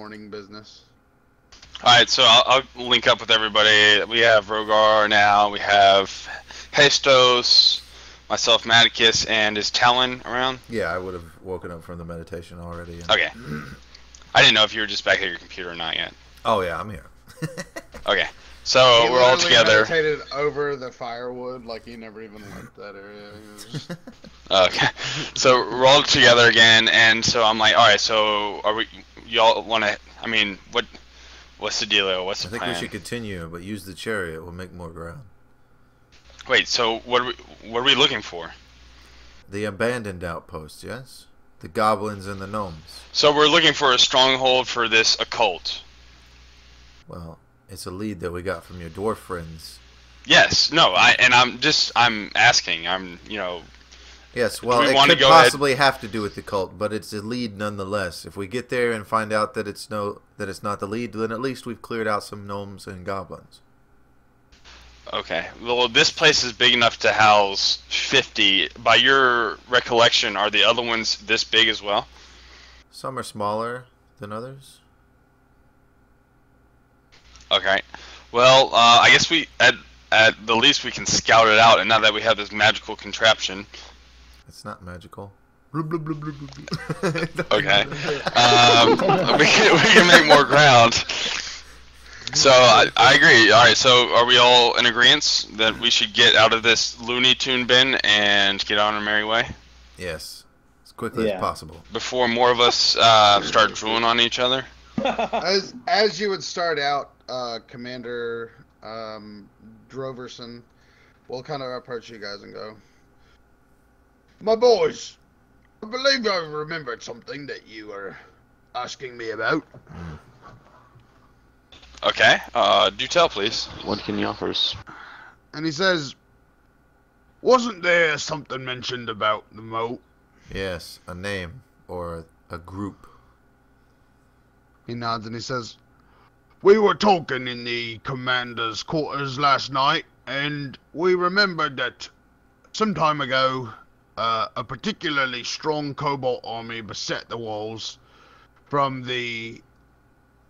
morning business. Alright, so I'll link up with everybody. We have Rogar now, we have Hestos, myself, Maticus, and is Talon around? Yeah, I would have woken up from the meditation already. And... Okay. I didn't know if you were just back at your computer or not yet. Oh, yeah, I'm here. Okay. So He we're all together. meditated over the firewood, like he never even left that area. He was just... Okay. So we're all together again, and so I'm like, alright, so are we, y'all want to, I mean, what's the dealio? What's the plan? I think we should continue, but use the chariot. We'll make more ground. Wait, so what are we looking for? The abandoned outpost, yes? The goblins and the gnomes. So we're looking for a stronghold for this occult. Well, it's a lead that we got from your dwarf friends. Yes, no, I'm asking, Yes, well, it could possibly have to do with the cult, but it's a lead nonetheless. If we get there and find out that it's not the lead, then at least we've cleared out some gnomes and goblins. Okay, well, this place is big enough to house 50. By your recollection, are the other ones this big as well? Some are smaller than others. Okay, well, I guess we at the least we can scout it out, and now that we have this magical contraption. It's not magical. Okay, we can make more ground. So I agree. All right, so are we all in agreement that we should get out of this Looney Tune bin and get on our merry way? Yes, as quickly as possible. Before more of us start drooling on each other. As you would start out, Commander Droverson will kind of approach you guys and go, "My boys, I believe I remembered something that you were asking me about." Okay, do tell, please. What can you offer us? And he says, "Wasn't there something mentioned about the moat?" Yes, a name or a group. He nods and he says, "We were talking in the commander's quarters last night, and we remembered that some time ago, a particularly strong Cobalt army beset the walls from the...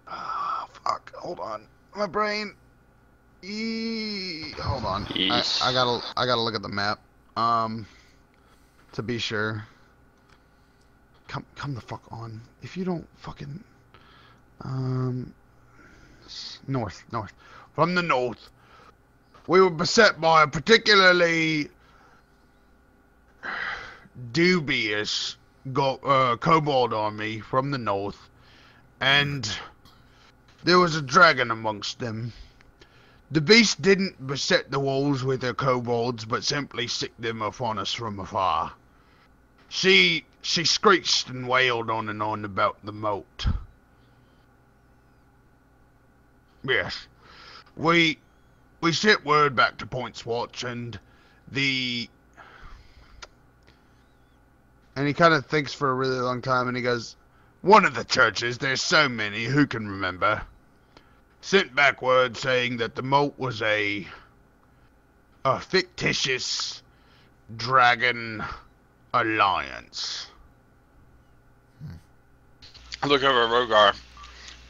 hold on. My brain... hold on. I gotta look at the map. To be sure. Come the fuck on. If you don't fucking... North. From the north. We were beset by a particularly dubious kobold army from the north, and there was a dragon amongst them. The beast didn't beset the walls with her kobolds, but simply sicked them upon us from afar. She screeched and wailed on and on about the moat. Yes, we sent word back to Point's Watch, and he kind of thinks for a really long time, and he goes, "One of the churches, there's so many, who can remember, sent back word saying that the moat was a fictitious dragon alliance." Look over Rogar.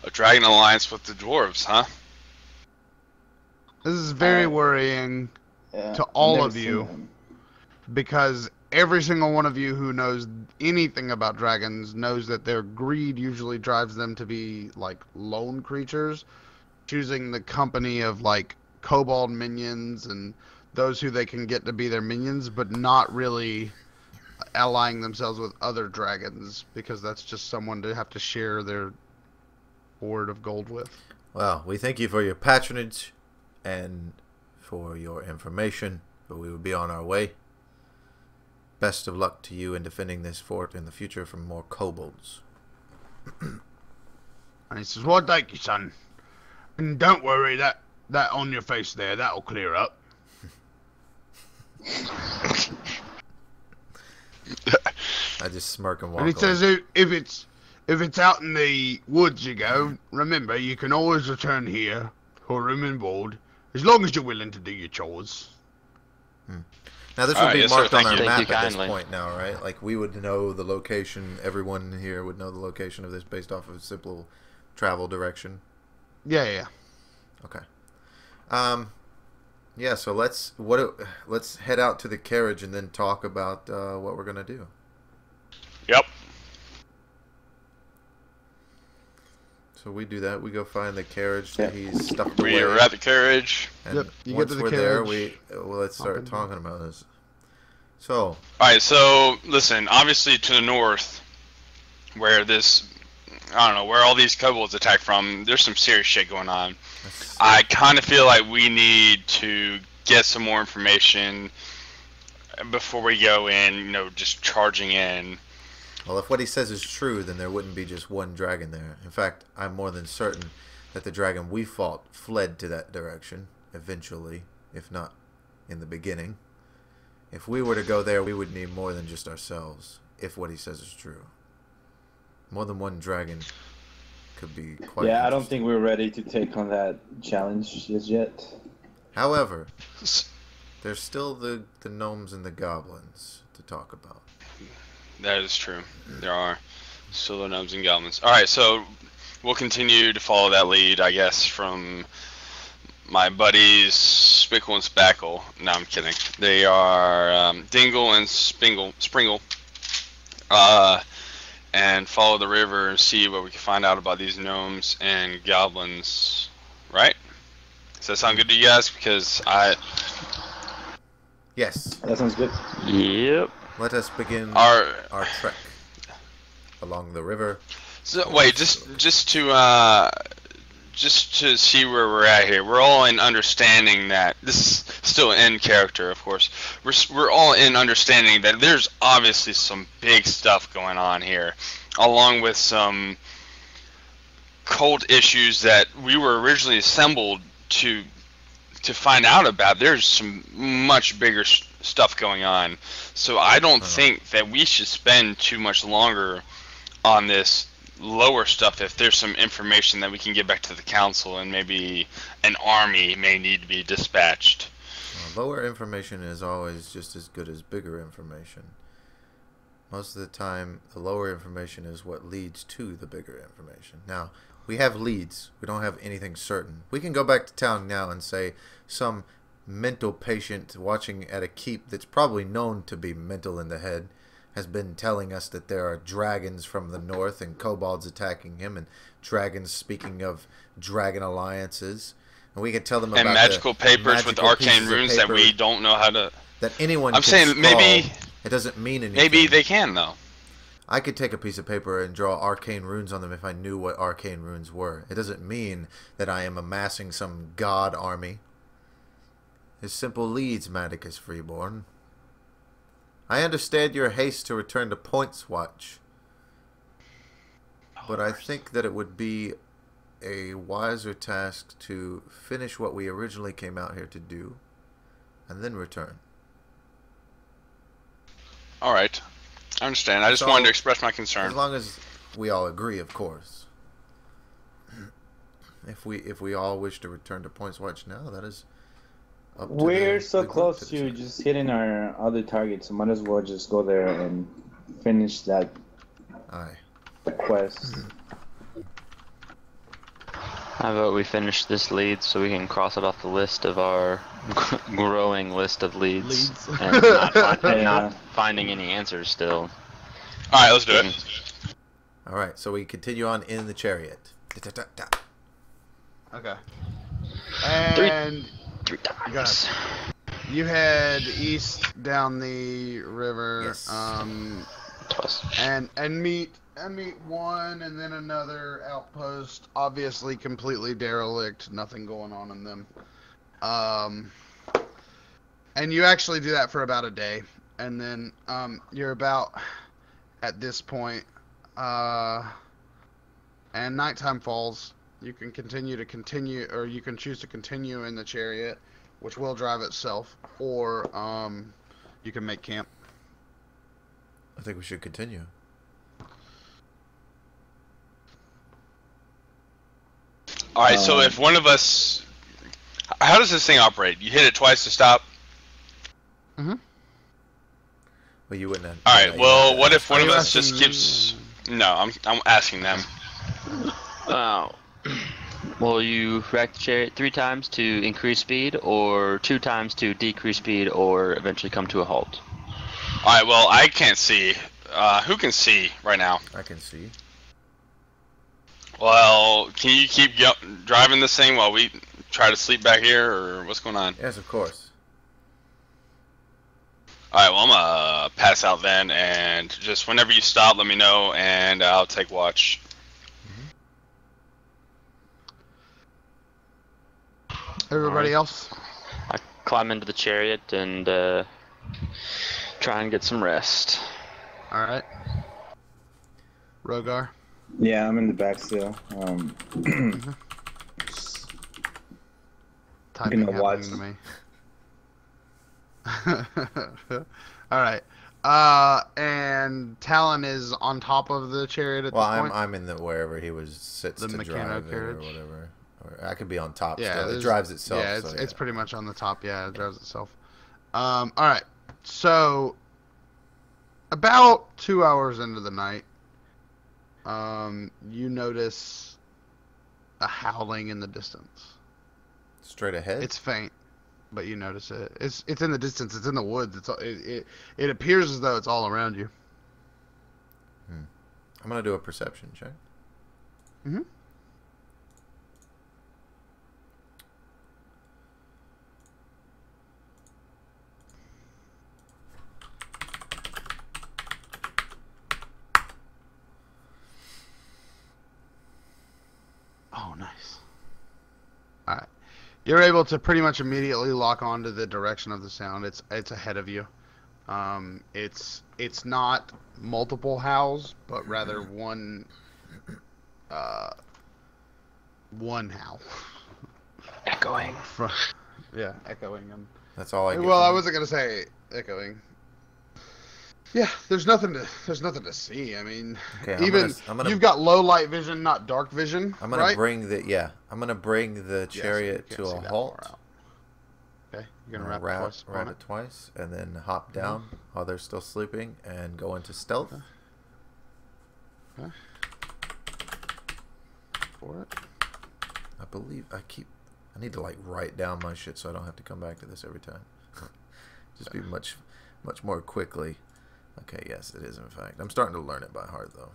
A dragon alliance with the dwarves, huh? This is very worrying to all of you, because every single one of you who knows anything about dragons knows that their greed usually drives them to be like lone creatures, choosing the company of like kobold minions and those who they can get to be their minions, but not really allying themselves with other dragons, because that's just someone to have to share their hoard of gold with. Well, we thank you for your patronage and for your information, but we will be on our way. Best of luck to you in defending this fort in the future from more kobolds. And he says, "Well, thank you, son. And don't worry, that on your face there, that'll clear up." I just smirk and walk And he away. says, if it's out in the woods you go, remember, you can always return here for room and board, as long as you're willing to do your chores. Now this would be yes, sir, marked on thank our you. map Thank you at this kindly. point now, right? Like we would know the location, everyone here would know the location of this based off of simple travel direction? Yeah. Okay. Yeah. So let's head out to the carriage and then talk about what we're gonna do. Yep. So we do that. We go find the carriage that he's stuffed away. We're at the carriage. And yep. You once get to the we're carriage. there, let's start talking about this. So. All right. So listen. Obviously, to the north, where where all these kobolds attack from, there's some serious shit going on. I kind of feel like we need to get some more information before we go in. Just charging in. Well, if what he says is true, then there wouldn't be just one dragon there. In fact, I'm more than certain that the dragon we fought fled to that direction, eventually, if not in the beginning. If we were to go there, we would need more than just ourselves, if what he says is true. More than one dragon could be quite I don't think we're ready to take on that challenge just yet. However, there's still the gnomes and the goblins to talk about. That is true. There are still the gnomes and goblins. Alright, so we'll continue to follow that lead, I guess, from my buddies Spickle and Spackle. No, I'm kidding. They are Dingle and Springle. And follow the river and see what we can find out about these gnomes and goblins. Right? Does that sound good to you guys? Because Yes. That sounds good. Yep. Let us begin our trek along the river. So wait, just to see where we're at here. We're all in understanding that this is still in character, of course. We're all in understanding that there's obviously some big stuff going on here, along with some cult issues that we were originally assembled to find out about. There's some much bigger stuff going on. So I don't think that we should spend too much longer on this lower stuff if there's some information that we can get back to the council, and maybe an army may need to be dispatched. Lower information is always just as good as bigger information. Most of the time, the lower information is what leads to the bigger information. Now, we have leads. We don't have anything certain. We can go back to town now and say some mental patient watching at a keep that's probably known to be mental in the head has been telling us that there are dragons from the north and kobolds attacking him, and dragons speaking of dragon alliances. And we could tell them about magical papers with arcane runes that we don't know how to... That anyone I'm saying scrawl. Maybe... It doesn't mean anything. Maybe they can, though. I could take a piece of paper and draw arcane runes on them if I knew what arcane runes were. It doesn't mean that I am amassing some god army. His simple leads, Maticus Freeborn. I understand your haste to return to Points Watch, but I think that it would be a wiser task to finish what we originally came out here to do, and then return. Alright. I understand. I just wanted to express my concern. As long as we all agree, of course. If we all wish to return to Points Watch now, that is up to We're so the close group to decide. just hitting our other targets, so might as well just go there and finish that Aye. quest. How about we finish this lead so we can cross it off the list of our growing list of leads. And not finding any answers still. Alright, let's do it. Alright, so we continue on in the chariot. Okay. And Three times. you head east down the river. Yes. Twice. And meet one and then another outpost, obviously completely derelict, nothing going on in them. And you actually do that for about a day, and then you're about at this point, and nighttime falls. You can continue, or you can choose to continue in the chariot, which will drive itself, or you can make camp. I think we should continue. Alright, so if one of us... How does this thing operate? You hit it twice to stop? Mm-hmm. Well, you wouldn't have... Alright, well, what if one Are of you us just asking keeps... No, I'm asking them. Oh, Will you rack the chariot 3 times to increase speed, or 2 times to decrease speed, or eventually come to a halt? Alright, well, I can't see. Who can see right now? I can see. Well, can you keep driving this thing while we try to sleep back here, or what's going on? Yes, of course. Alright, well, I'm gonna pass out then, and just whenever you stop, let me know, and I'll take watch. Everybody else? I climb into the chariot and try and get some rest. Alright. Rogar? Yeah, I'm in the back still. Typing gonna watch. happening to me. Alright. And Talon is on top of the chariot at this point? I'm in the wherever he was sits The to mechanical drive it carriage? or whatever. Or I could be on top Yeah, still. It drives itself. Yeah, so it's pretty much on the top. Yeah, it drives itself. Alright. So, about 2 hours into the night, you notice a howling in the distance. Straight ahead? It's faint, but you notice it. It's in the distance. It's in the woods. It appears as though it's all around you. I'm going to do a perception check. Mm-hmm. Oh, nice. Alright. You're able to pretty much immediately lock onto the direction of the sound. It's ahead of you. It's not multiple howls, but rather one howl. Echoing. Yeah, echoing. That's all I get. Well, I wasn't gonna say echoing. Yeah, there's nothing to see. I mean, Okay, you've got low light vision, not dark vision. I'm gonna right? bring the chariot to a halt. Okay, you're gonna wrap it twice, and then hop down while they're still sleeping, and go into stealth. Okay. For it. I need to like write down my shit so I don't have to come back to this every time. Just be much more quickly. Okay, yes, it is in fact. I'm starting to learn it by heart though.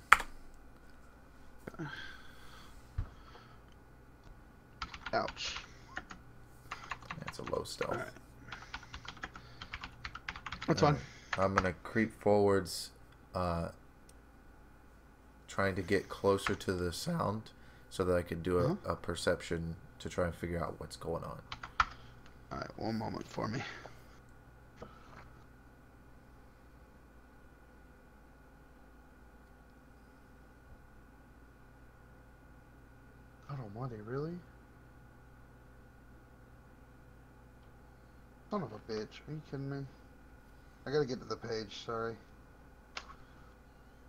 Ouch. That's a low stealth. Right. That's fine. I'm gonna creep forwards, trying to get closer to the sound so that I could do a perception to try and figure out what's going on. Alright, one moment for me. God almighty, really? Son of a bitch. Are you kidding me? I gotta get to the page, sorry.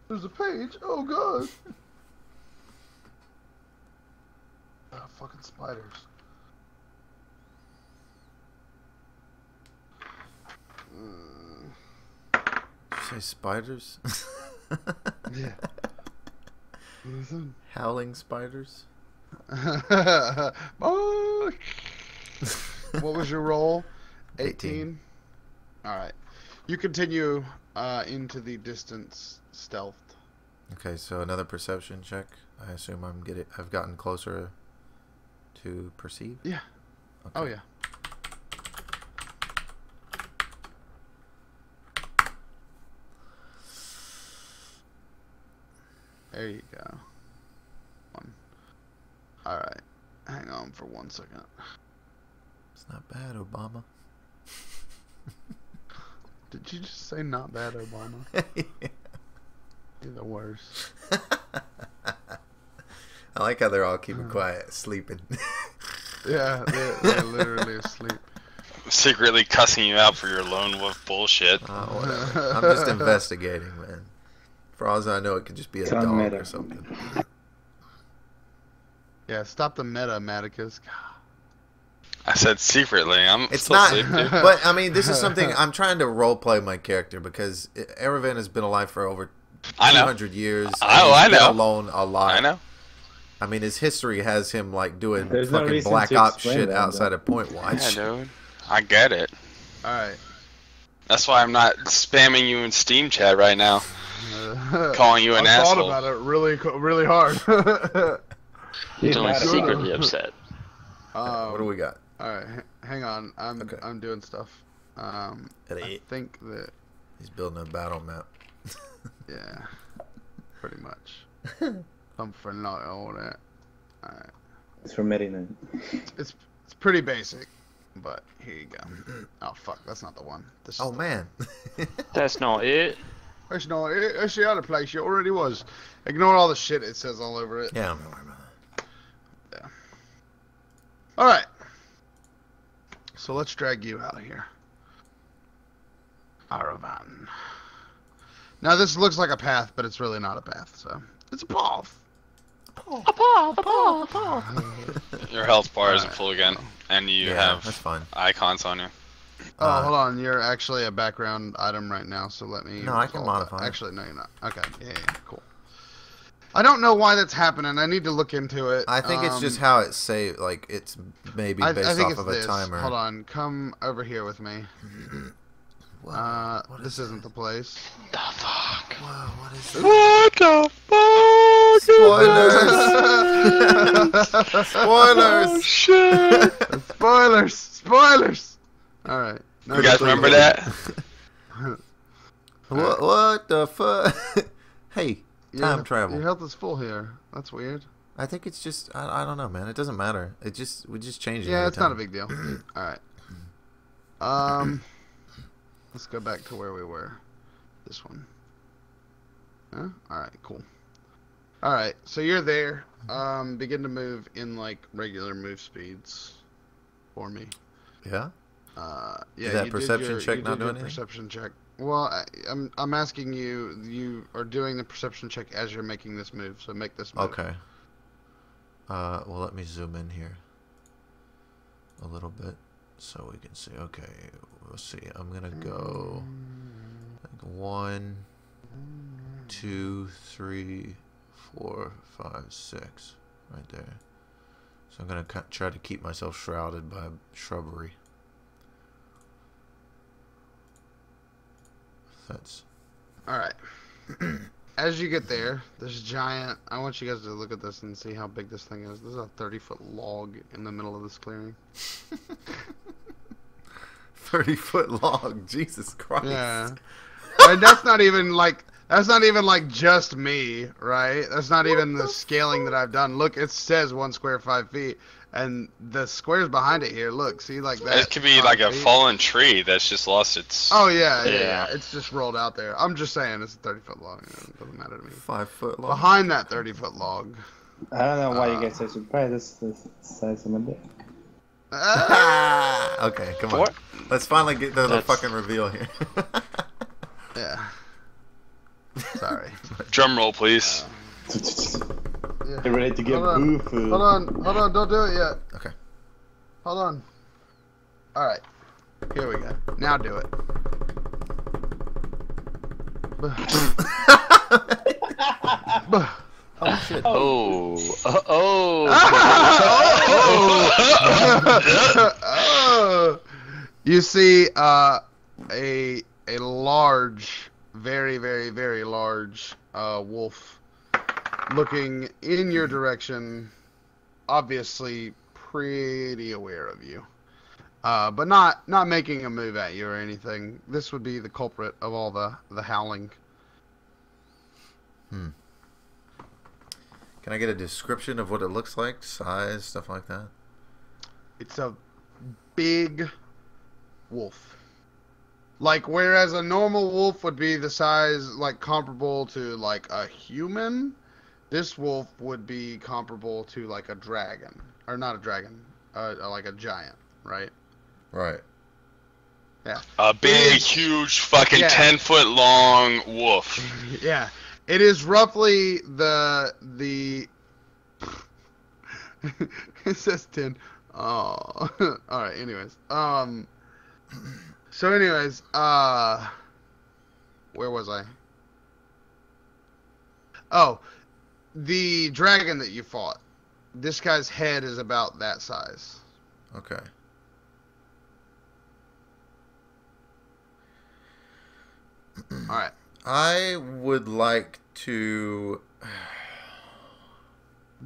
There's a page? Oh god! Ah, fucking spiders. Did you say spiders? Yeah. Listen. Howling spiders? Oh! What was your roll? 18? Alright. You continue into the distance stealth. Okay, so another perception check. I assume I've gotten closer to perceive? Yeah. Okay. Oh yeah. There you go. Alright. Hang on for 1 second. It's not bad, Obama. Did you just say not bad, Obama? Yeah. You're the worst. I like how they're all keeping quiet, sleeping. Yeah, they're literally asleep. Secretly cussing you out for your lone wolf bullshit. Whatever. I'm just investigating, man. For all I know, it could just be a dog or something. Yeah, stop the meta, Maticus. I said secretly. It's still not, asleep, dude. but I mean, this is something I'm trying to role play my character because Erevan has been alive for over 200 years. I know. Been alone a lot. I know. I mean, his history has him like doing There's no fucking reason Black to Ops explain shit that, outside though. of Point Watch. Yeah, dude. I get it. All right. That's why I'm not spamming you in Steam chat right now, calling you an I asshole. thought about it really hard. He's only mad about secretly it. upset. What do we got? All right, hang on. Okay. I'm doing stuff. I think that He's building a battle map. yeah, pretty much. I'm for not all that. All right. It's for midnight. It's pretty basic, but here you go. Oh fuck, that's not the one. This is Oh the man. That's not it. That's not it. That's the other place. You already was. Ignore all the shit it says all over it. Yeah, I'm not worried about that. Yeah. All right. So let's drag you out of here. Aravan. Now this looks like a path, but it's really not a path. So it's a path. Your health bar isn't Alright. full again, and you Yeah, that's have fine. icons on you. Oh, hold on. You're actually a background item right now, so let me. No, I can resolve that. modify it. Actually, no, you're not. Okay. Yeah, cool. I don't know why that's happening. I need to look into it. I think it's just how it's saved. Like it's maybe I based think off it's of a this. timer. Hold on. Come over here with me. What This isn't the place. The fuck? Whoa, what is this? What the fuck? Spoilers! Oh, shit. Spoilers! Spoilers! Alright. You guys remember that? What the fuck? Hey, time travel. Your health is full here. That's weird. I think it's just I don't know, man. It doesn't matter. We just change it. Yeah, every it's not a time. big deal. Alright. Let's go back to where we were. This one. Huh? Alright, cool. Alright, so you're there. Begin to move in like regular move speeds for me. Yeah. Yeah. that you perception check you not did your doing anything? perception check. Well, I'm asking you. You are doing the perception check as you're making this move. So make this move. Okay. Well, let me zoom in here a little bit so we can see. Okay, we'll see. I'm gonna go like 1, 2, 3, 4, 5, 6, right there. So I'm gonna try to keep myself shrouded by shrubbery. That's All right. As you get there, this giant. I want you guys to look at this and see how big this thing is. This is a 30-foot log in the middle of this clearing. 30-foot long. Jesus Christ. Yeah. And that's not even like just me, right? That's not even the scaling that I've done. Look, it says 1 square 5 feet, and the squares behind it here. Look, see like that. It could be like a fallen tree that's just lost its. Oh yeah. Yeah. It's just rolled out there. I'm just saying it's a 30-foot log. It doesn't matter to me. 5 foot long. Behind that 30-foot log. I don't know why you guys are surprised. That's the size of my dick. Okay, come on. What? Let's finally get to the That's- fucking reveal here. Yeah. Sorry. Drum roll, please. Yeah. Get ready to get Hold on. boo food. Hold on, don't do it yet. Okay. Hold on. Alright. Here we go. Now do it. Oh shit. Oh. Oh. You see a large, very, very, very large wolf looking in your direction, obviously pretty aware of you. But not making a move at you or anything. This would be the culprit of all the howling. Can I get a description of what it looks like? Size, stuff like that? It's a big wolf. Like, whereas a normal wolf would be the size, like, comparable to, like, a human, this wolf would be comparable to, like, a dragon. Or not a dragon, like a giant, right? Right. Yeah. A big, huge, fucking 10-foot long wolf. Yeah. It is roughly the it says 10. Oh. Alright, anyways. So anyways, where was I? Oh, the dragon that you fought. this guy's head is about that size. Okay. All right. I would like to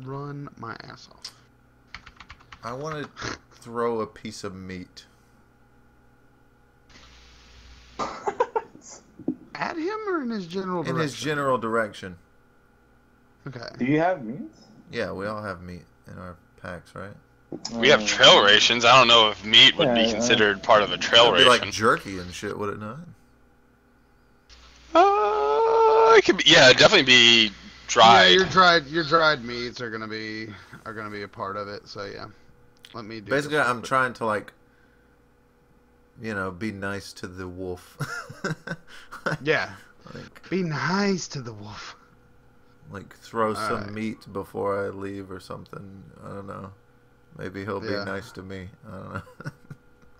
run my ass off. I want to throw a piece of meat. At him or in his general direction? In his general direction. Okay. Do you have meat? Yeah, we all have meat in our packs, right? We have trail rations. I don't know if meat would be considered part of a trail It'd be ration. like jerky and shit, would it not? It could be, yeah, it'd definitely be dried. Yeah, your dried meats are gonna be a part of it. So yeah, let me do. Basically, I'm trying to like, be nice to the wolf. Yeah. Like, be nice to the wolf. Like throw some meat before I leave or something. I don't know. Maybe he'll be nice to me. I don't know.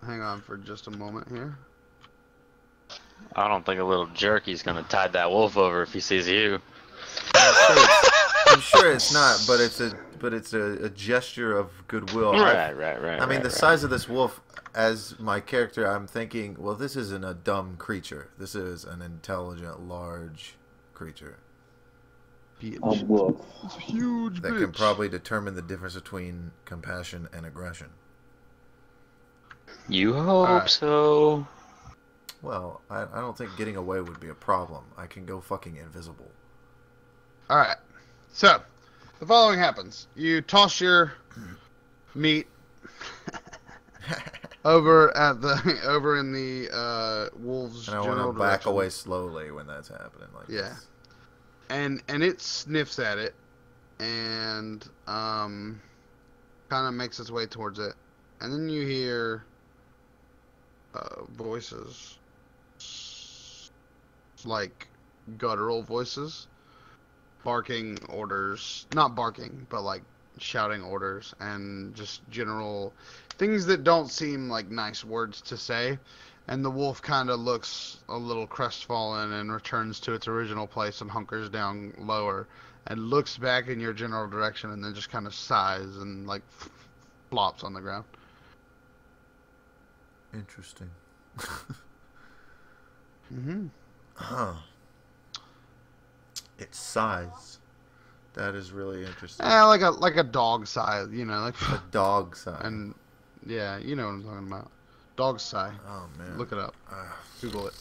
Hang on for just a moment here. I don't think a little jerky's gonna tide that wolf over if he sees you. I'm sure it's not, but it's a gesture of goodwill. Right. I mean, the size of this wolf, as my character, I'm thinking, well, this isn't a dumb creature. This is an intelligent, large creature. A wolf. It's a huge that bitch. Can probably determine the difference between compassion and aggression. You hope so. Well, I don't think getting away would be a problem. I can go fucking invisible. Alright. So, the following happens. You toss your meat over in the wolves' and I general want to back direction. away slowly when that's happening. Like this. And it sniffs at it and kind of makes its way towards it. And then you hear voices, like guttural voices, barking orders, not barking, but like shouting orders and just general things that don't seem like nice words to say. And the wolf kind of looks a little crestfallen and returns to its original place and hunkers down lower and looks back in your general direction and then just kind of sighs and like flops on the ground. Interesting. Mm-hmm. Its size. That is really interesting. Like a dog size, like a dog size. And yeah, you know what I'm talking about. Dog sigh. Oh man. Look it up. Google it.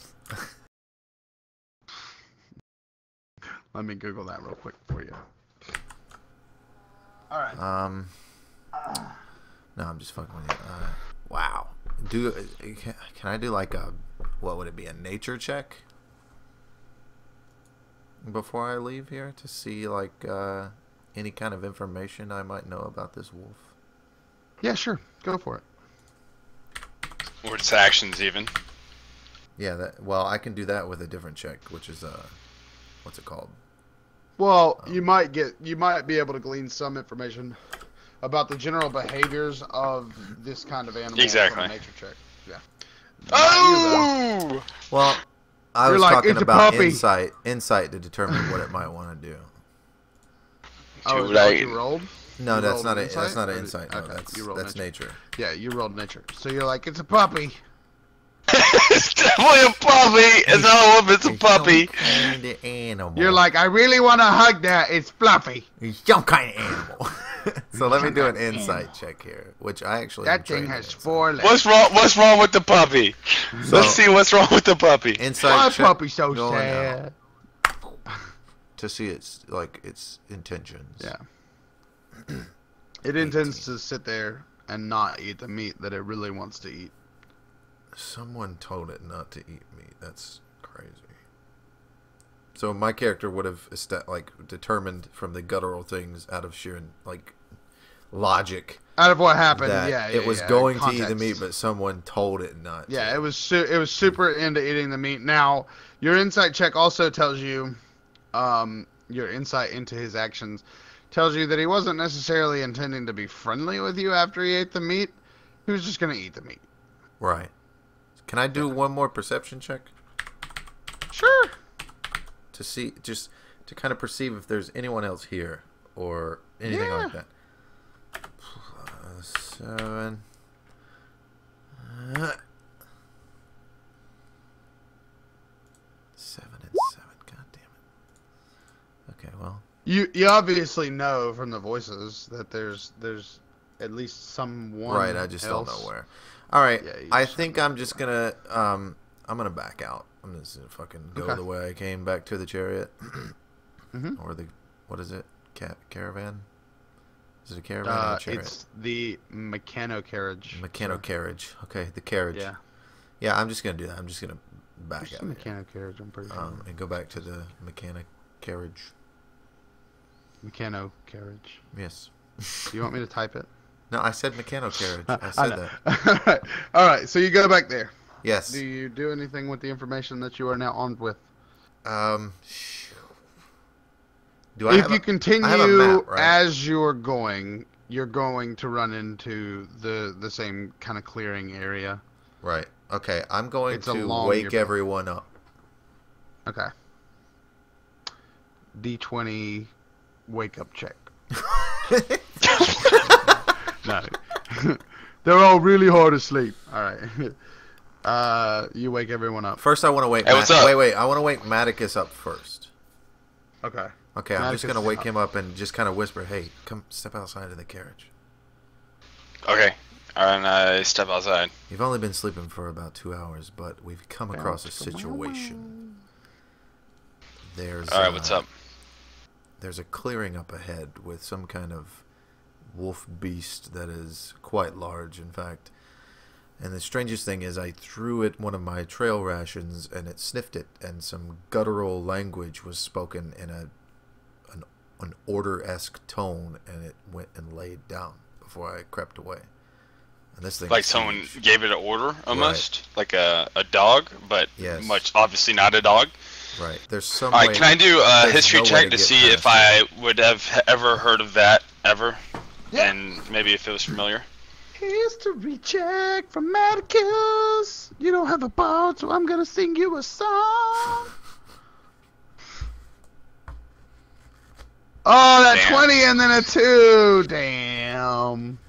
Let me Google that real quick for you. All right. No, I'm just fucking with you. Wow. Can I do like what would it be, a nature check before I leave here to see like any kind of information I might know about this wolf? Yeah, sure. Go for it. Or its actions, even. Yeah, I can do that with a different check, which is what's it called? Well, you might be able to glean some information about the general behaviors of this kind of animal exactly. from a nature check. Yeah. Oh! Well, I was like, talking it's a about puppy. insight to determine what it might want to do. Oh, is that what you rolled? No, that's not insight? That's not an insight. No, Okay, that's nature. Yeah, you rolled nature. So you're like, it's a puppy. It's definitely a puppy. It's not a wolf. It's a puppy. Some kind of animal. You're like, I really want to hug that. It's fluffy. It's some kind of animal. So let me do an insight check here, which I actually. That thing has 4 legs. What's wrong with the puppy? Let's see what's wrong with the puppy. Insight Why check. puppy so sad? To see its intentions. Yeah. It intends to sit there and not eat the meat that it really wants to eat. Someone told it not to eat meat. That's crazy. So my character would have determined from the guttural things out of sheer logic. Out of what happened, That it was going to eat the meat, but someone told it not. Yeah, to. it was super into eating the meat. Now, your insight check also tells you, your insight into his actions tells you that he wasn't necessarily intending to be friendly with you after he ate the meat. He was just going to eat the meat. Right. Can I do one more perception check? Sure. To see, just to kind of perceive if there's anyone else here or anything like that. 7. 7 and 7. God damn it. Okay, well. You obviously know from the voices that there's at least someone. Right, I just else. don't know where. All right, Yeah, I think I'm just gonna I'm gonna back out. I'm just gonna fucking go Okay. the way I came back to the chariot, Mhm. or the what is it? Caravan? Is it a caravan or a chariot? It's the mechano carriage. Mechano carriage. Okay, the carriage. Yeah. Yeah, I'm just gonna do that. I'm just gonna back It's out. the here. mechano carriage. I'm pretty sure. And go back to the mechanic carriage. Mechano carriage. Yes. Do you want me to type it? No, I said mechano carriage. I said that. All right. So you go back there. Yes. Do you do anything with the information that you are now armed with? Do If you continue I have a map, right? as you're going to run into the same kind of clearing area. Right. Okay, I'm going It's to along wake your- everyone up. Okay. D20 wake up check. No. They're all really hard asleep. All right. You wake everyone up. First, I want to wake. Hey, what's up? Wait. I want to wake Maticus up first. Okay. Okay, I'm just Maticus gonna wake up. him up and just kind of whisper, "Hey, come step outside of the carriage." Okay. And I step outside. You've only been sleeping for about 2 hours, but we've come across a situation. There's All right, what's up? There's a clearing up ahead with some kind of wolf beast that is quite large, in fact. And the strangest thing is I threw it one of my trail rations and it sniffed it, and some guttural language was spoken in an order-esque tone, and it went and laid down before I crept away. And this thing Like is someone huge. gave it an order, almost like a dog, but Yes. much obviously not a dog. Right. There's some All way. right, can I do a there's history no way check to to get see if past I would have ever heard of that ever, Yeah. and maybe if it was familiar? History check from Maticus. You don't have a part, so I'm gonna sing you a song. Oh, that Damn. 20 and then a 2. Damn.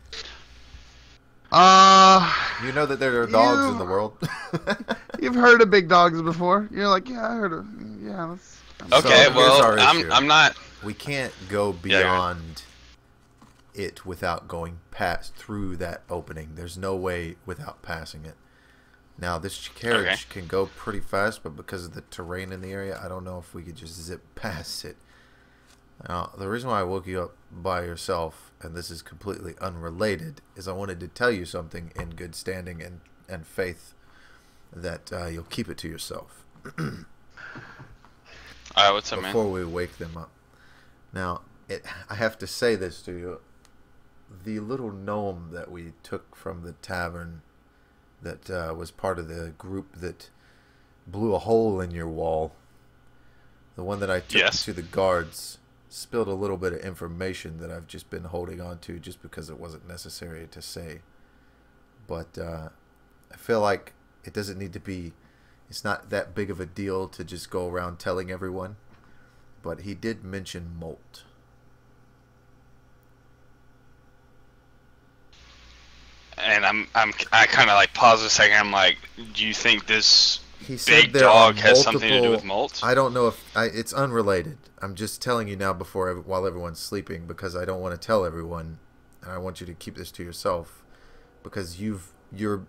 You know that there are dogs in You- the world. You've heard of big dogs before. You're like, yeah, I heard of. Yeah, that's. Okay, here's our well, issue. I'm not. We can't go Yeah, beyond it without going past through that opening. There's no way without passing it. Now, this carriage Okay. can go pretty fast, but because of the terrain in the area, I don't know if we could just zip past it. Now, the reason why I woke you up by yourself, and this is completely unrelated, is I wanted to tell you something in good standing and faith that you'll keep it to yourself Alright, what's up, man? before we wake them up. Now, I have to say this to you. The little gnome that we took from the tavern that was part of the group that blew a hole in your wall, the one that I took Yes. to the guards, spilled a little bit of information that I've just been holding on to just because it wasn't necessary to say. But I feel like it doesn't need to be, it's not that big of a deal to just go around telling everyone. But he did mention molt. And I kind of like pause a second. I'm like, do you think this He said big there dog are has something to do multiple- with molt? I don't know if it's unrelated. I'm just telling you now while everyone's sleeping, because I don't want to tell everyone, and I want you to keep this to yourself, because you're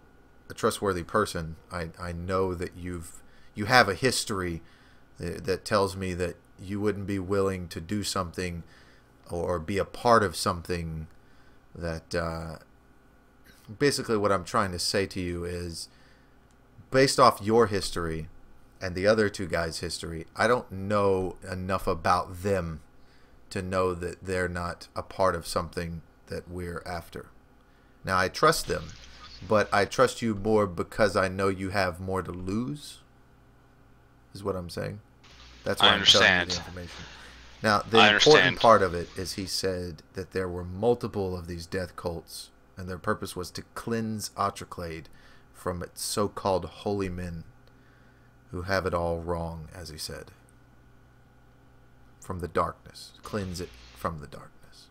a trustworthy person. I know that you have a history that tells me that you wouldn't be willing to do something or be a part of something that basically what I'm trying to say to you is, based off your history and the other two guys' history, I don't know enough about them to know that they're not a part of something that we're after. Now, I trust them, but I trust you more because I know you have more to lose, is what I'm saying. That's why I I'm telling you the understand. information. Now, the I important understand. part of it is he said that there were multiple of these death cults, and their purpose was to cleanse Otriclade from its so-called holy men who have it all wrong, as he said. From the darkness. Cleanse it from the darkness.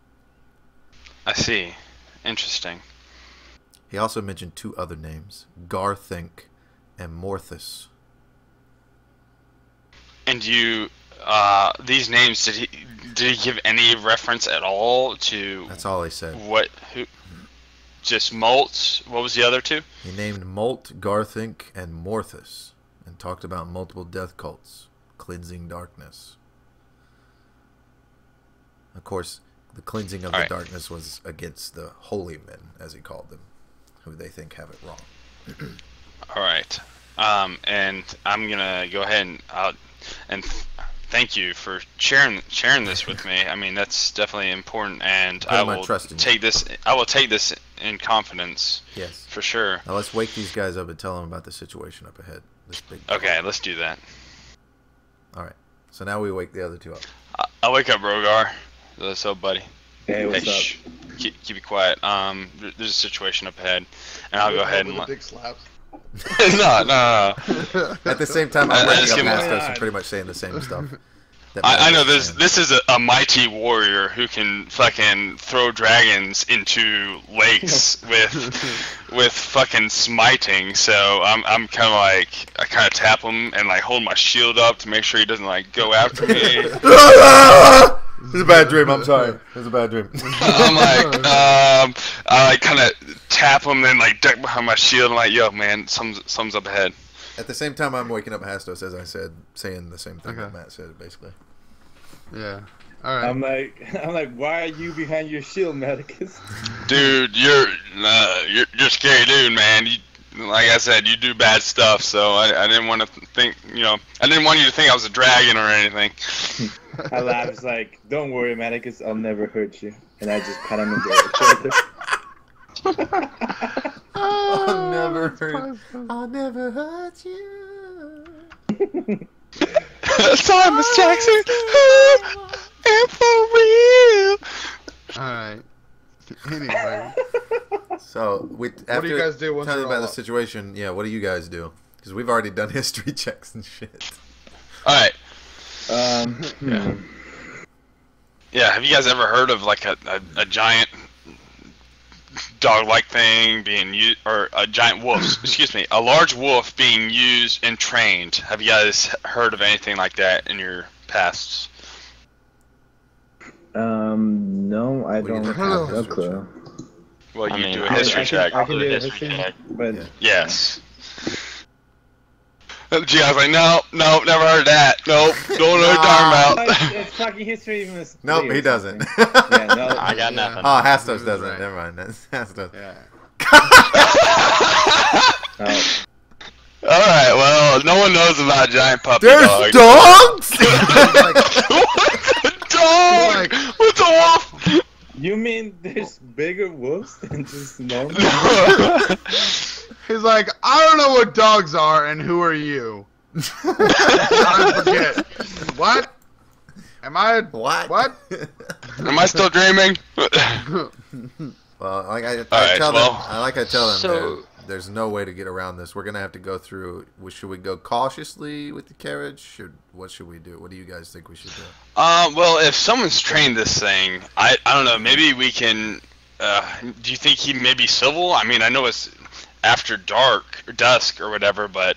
I see. Interesting. He also mentioned 2 other names, Garthink and Morthus. And these names, did he give any reference at all to? That's all he said. Who? Just Molt. What was the other 2? He named Molt, Garthink, and Morthus, and talked about multiple death cults, cleansing darkness. Of course, the cleansing of the darkness was against the holy men, as he called them, who they think have it wrong. All right. And I'm gonna go ahead and thank you for sharing this with me. I mean, that's definitely important, and I will take this. I will take this in confidence. Yes, for sure. Now let's wake these guys up and tell them about the situation up ahead. This big. Okay, let's do that. All right. So now we wake the other 2 up. I'll wake up Rogar. What's up, buddy? Hey, what's up? Shh. Keep it quiet. There's a situation up ahead, and I'll go ahead and. Big slaps. No. At the same time, I'm waking up Astos and pretty much saying the same stuff. I know this is a mighty warrior who can fucking throw dragons into lakes with fucking smiting. So I'm kind of like, I kind of tap him and like hold my shield up to make sure he doesn't like go after me. This is a bad dream. I'm sorry. It was a bad dream. I'm like, I like kind of tap him, then like duck behind my shield, and like, yo, man, something's up ahead. At the same time, I'm waking up Hastos, as I said, saying the same thing that Matt said, basically. Yeah. All right. I'm like, why are you behind your shield, Medicus? Dude, you're scary dude, man. Like I said, you do bad stuff, so I didn't want to think, I didn't want you to think I was a dragon or anything. I laughed. It's like, don't worry, Medicus, I'll never hurt you. And I just pat him in the shoulder. I'll never hurt you. Thomas Jackson, and for real. Alright. Anyway. So, what do you guys do once telling you're about all the up? situation, what do you guys do? Because we've already done history checks and shit. Alright. Yeah, have you guys ever heard of like a giant dog-like thing being used, or a giant wolf, excuse me, a large wolf being used and trained? Have you guys heard of anything like that in your pasts? No, I don't have a clue. Well, you do a history check. I can do a history check, but... Yes. Gee, I was like, no, never heard of that. Nope, don't know what you're talking about. It's fucking history even. Nope, he doesn't. Yeah, no, I got nothing. Oh, Hastos doesn't. Right. Never mind. That's Hastos. Yeah. Oh. Alright, well, no one knows about giant puppy There's dogs. dogs! What's a dog? What's a wolf? You mean there's bigger wolves than just normal? He's like, I don't know what dogs are, and who are you? I forget. What? Am I? What? Am I still dreaming? Well, like I tell them, So- there's no way to get around this. We're gonna have to go through. Should we go cautiously with the carriage? What should we do? What do you guys think we should do? Well, if someone's trained this thing, I don't know. Maybe we can. Do you think he may be civil? I mean, I know it's after dark or dusk or whatever, but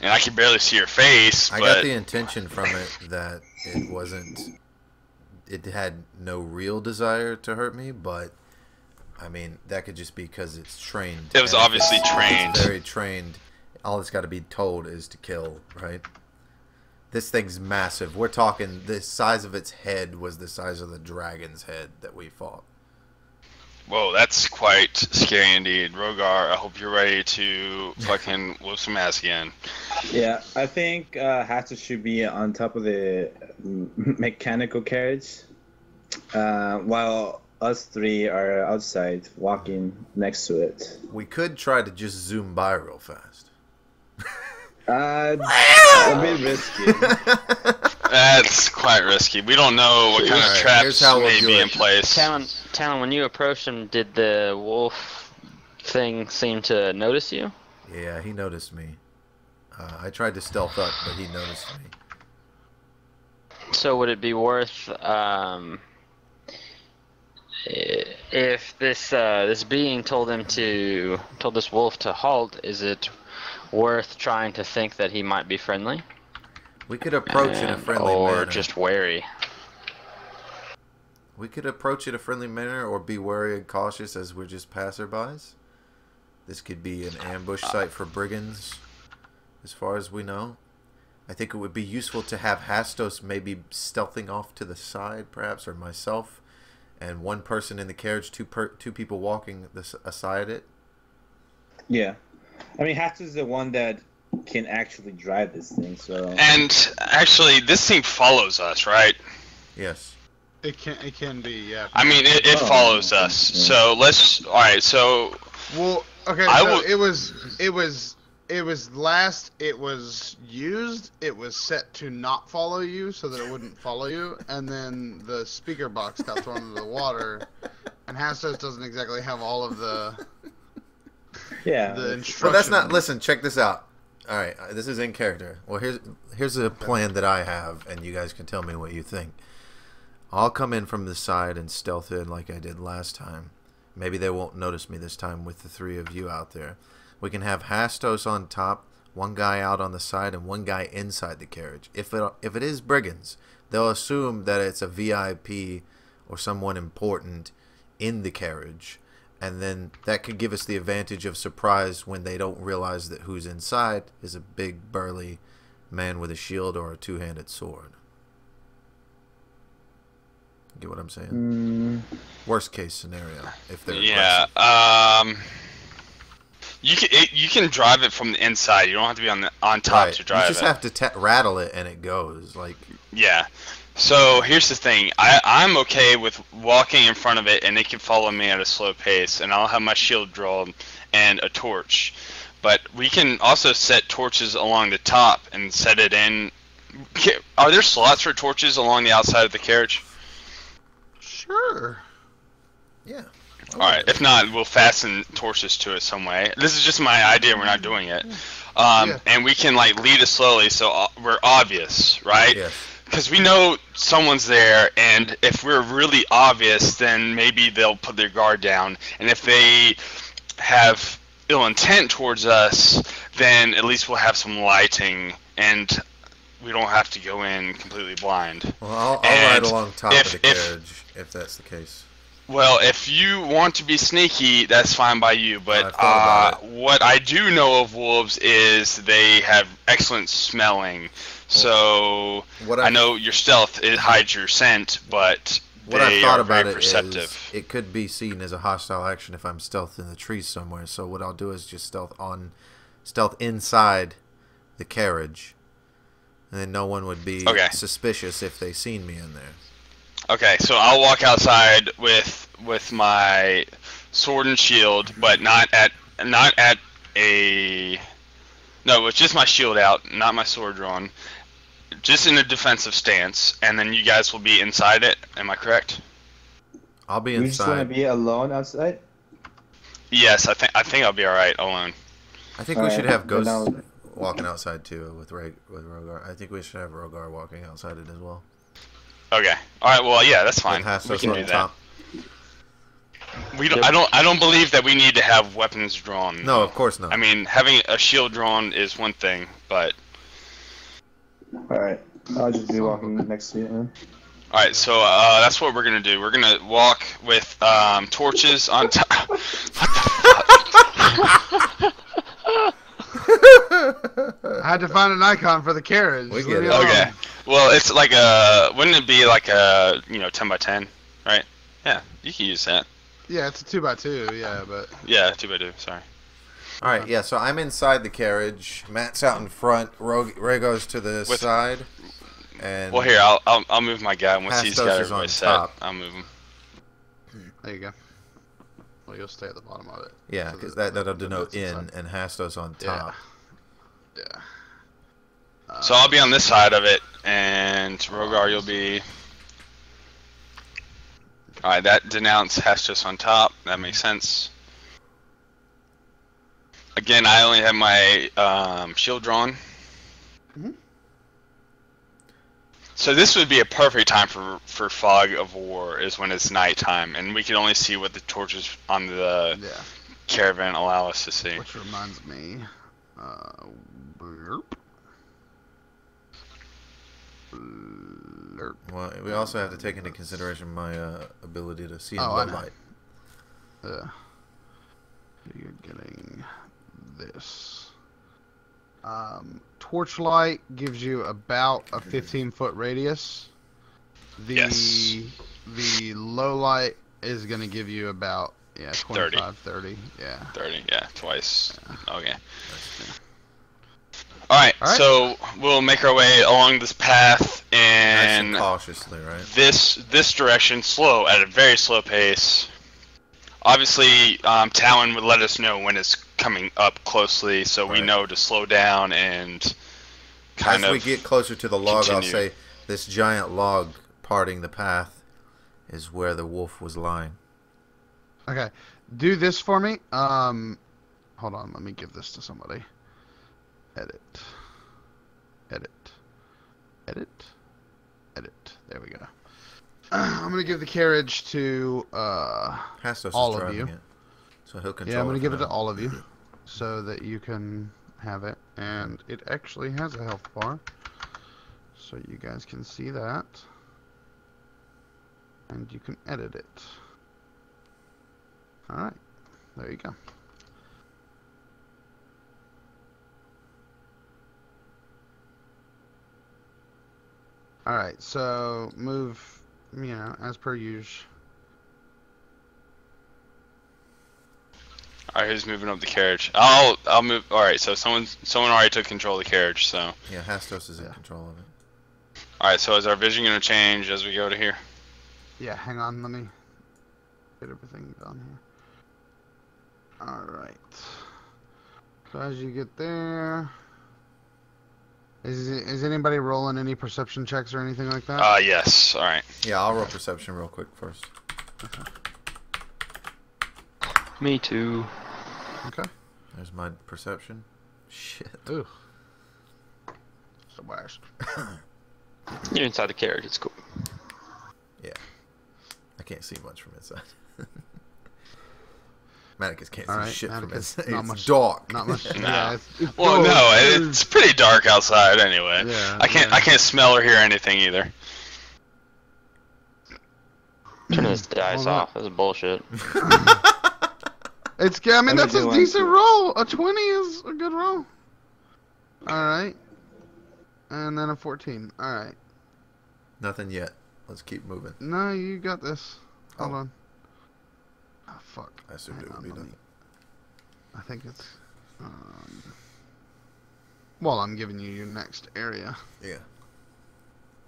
and I can barely see your face. I got the intention from it that it wasn't. It had no real desire to hurt me, but I mean that could just be because it's trained. It was obviously trained. It's very trained. All it's got to be told is to kill, right? This thing's massive. We're talking the size of its head was the size of the dragon's head that we fought. Whoa, that's quite scary indeed. Rogar, I hope you're ready to fucking whoop some ass again. Yeah, I think Hatcher should be on top of the mechanical carriage, while us three are outside walking next to it. We could try to just zoom by real fast. A bit risky. That's quite risky. We don't know what kind of traps may be in place. Talon, when you approached him, did the wolf thing seem to notice you? Yeah, he noticed me. I tried to stealth up, but he noticed me. So would it be worth If this being told this wolf to halt, is it worth trying to think that he might be friendly? We could approach in a friendly manner. Or just wary. We could approach in a friendly manner or be wary and cautious as we're just passerbys. This could be an ambush site for brigands, as far as we know. I think it would be useful to have Hastos maybe stealthing off to the side, perhaps, or myself, and one person in the carriage, two people walking aside it. Yeah. I mean, Hastos is the one that can actually drive this thing, so... And actually, this thing follows us, right? Yes. It can be, yeah. I mean, it follows us. Yeah. So let's... Alright, so... Well, okay, it was last it was used, it was set to not follow you so that it wouldn't follow you, and then the speaker box got thrown into the water, and Hastos doesn't exactly have all of the instructions. Well, that's not... Listen, check this out. Alright, this is in character. Well, here's a plan that I have, and you guys can tell me what you think. I'll come in from the side and stealth in like I did last time. Maybe they won't notice me this time with the three of you out there. We can have Hastos on top, one guy out on the side, and one guy inside the carriage. If it is brigands, they'll assume that it's a VIP or someone important in the carriage, and then that could give us the advantage of surprise when they don't realize that who's inside is a big, burly man with a shield or a two-handed sword. Get what I'm saying? Worst case scenario, if they're aggressive. You can drive it from the inside. You don't have to be on top to drive it. You just have to rattle it and it goes. Yeah. So here's the thing. I'm okay with walking in front of it and it can follow me at a slow pace, and I'll have my shield drawn and a torch. But we can also set torches along the top and set it in. Are there slots for torches along the outside of the carriage? Sure. Yeah. Alright, if not, we'll fasten torches to it some way. This is just my idea, we're not doing it. And we can, lead us slowly so we're obvious, right? Yes. Because we know someone's there, and if we're really obvious, then maybe they'll put their guard down. And if they have ill intent towards us, then at least we'll have some lighting, and we don't have to go in completely blind. Well, I'll ride along top of the carriage, if that's the case. Well, if you want to be sneaky, that's fine by you, but what I do know of wolves is they have excellent smelling. So I know your stealth hides your scent, but they are very perceptive. It could be seen as a hostile action if I'm stealth in the trees somewhere. So what I'll do is just stealth inside the carriage, and then no one would be suspicious if they seen me in there. Okay, so I'll walk outside with my sword and shield, but not at with just my shield out, not my sword drawn, just in a defensive stance, and then you guys will be inside it. Am I correct? I'll be inside. You just want to be alone outside? Yes, I think I'll be all right alone. I think we should have Ghost walking outside too with Rogar. I think we should have Rogar walking outside it as well. Okay. All right. Well, yeah, that's fine. We can do that. I don't believe that we need to have weapons drawn. No, of course not. I mean, having a shield drawn is one thing, but. All right. I'll just be walking next to you. Man. All right. So that's what we're gonna do. We're gonna walk with torches on top. What the fuck? I had to find an icon for the carriage. We get it. Okay. Well, it's like wouldn't it be like a 10 by 10, right? Yeah, you can use that. Yeah, it's a 2x2. Yeah, but. Yeah, 2x2. Sorry. All right. Yeah. So I'm inside the carriage. Matt's out in front. Ray goes to the side. And well, here I'll move my guy once he's got everybody set. I'll move him. There you go. Well, you'll stay at the bottom of it. Yeah, because that'll denote in, and Hastos on top. Yeah. So I'll be on this side of it, and Rogar, you'll be. All right, that denounce Hastos on top. That makes sense. Again, I only have my shield drawn. So this would be a perfect time for fog of war, is when it's nighttime, and we can only see what the torches on the caravan allow us to see. Which reminds me, burp. Well, we also have to take into consideration my ability to see in low light. You're getting this. Torchlight gives you about a 15-foot radius. The low light is going to give you about 25, 30. Yeah. 30, yeah, twice. Yeah. Okay. All right, so we'll make our way along this path and nice and cautiously, right? This direction, at a very slow pace. Obviously, Talon would let us know when it's coming up closely, so we know to slow down and kind of. As we get closer to the log, continue. I'll say this giant log parting the path is where the wolf was lying. Okay, do this for me. Hold on, let me give this to somebody. Edit. There we go. I'm gonna give the carriage to Hastos all is of you. driving it, so he'll control. Yeah, I'm gonna give it now. to all of you, so that you can have it, and it actually has a health bar, so you guys can see that, and you can edit it. All right, there you go. All right, so move, as per usual. All right, who's moving up the carriage? I'll move. All right, so someone already took control of the carriage. So yeah, Hastos is in control of it. all right, so is our vision gonna change as we go to here? Yeah, hang on, let me get everything done here. All right. So as you get there, is anybody rolling any perception checks or anything like that? Yes. All right. Yeah, I'll roll perception real quick first. Okay. Me too. Okay. There's my perception. Shit. Ooh. Swash. You're inside the carriage. It's cool. Yeah. I can't see much from inside. Manicus can't All see right, shit from Manicus, inside. not It's much. dark. Not much. No. Yeah, it's Well, no, it's pretty dark outside anyway. Yeah, I can't smell or hear anything either. Turn this dice Hold on. off. That's bullshit. I mean, that's do a one decent too. roll. A 20 is a good roll. Alright. And then a 14. Alright. Nothing yet. Let's keep moving. No, you got this. Hold Oh. on. Oh, fuck. I assumed Hang it would on, be let done. me- I think it's... well, I'm giving you your next area. Yeah.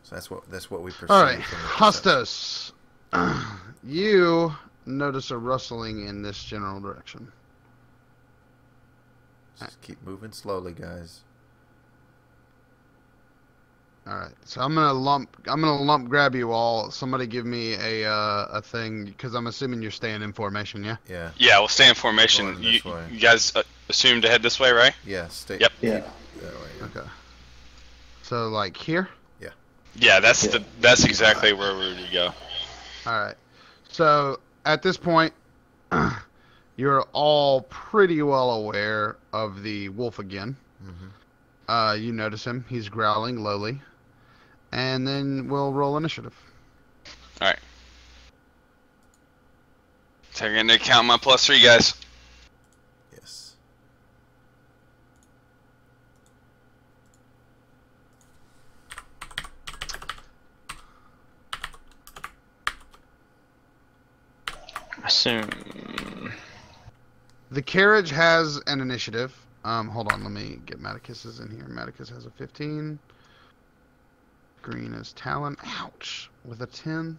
So that's what we perceive. Alright. from the perception. Hostos. You notice a rustling in this general direction. Just keep moving slowly, guys. Alright, so I'm gonna lump grab you all. Somebody give me a thing, because I'm assuming you're staying in formation, yeah? Yeah. Yeah, we'll stay in formation. Going You, this way. you guys assume to head this way, right? Yeah. Stay. Yep. Yeah. That way. Yeah. Okay. So like here? Yeah, that's exactly where we would go. Alright. So at this point, you're all pretty well aware of the wolf again. Mm-hmm. You notice him. He's growling lowly. And then we'll roll initiative. Alright. Taking into account my +3, guys. Yes. Assume. The carriage has an initiative. Hold on, let me get Maticus's in here. Maticus has a 15. Green is Talon. Ouch! With a 10.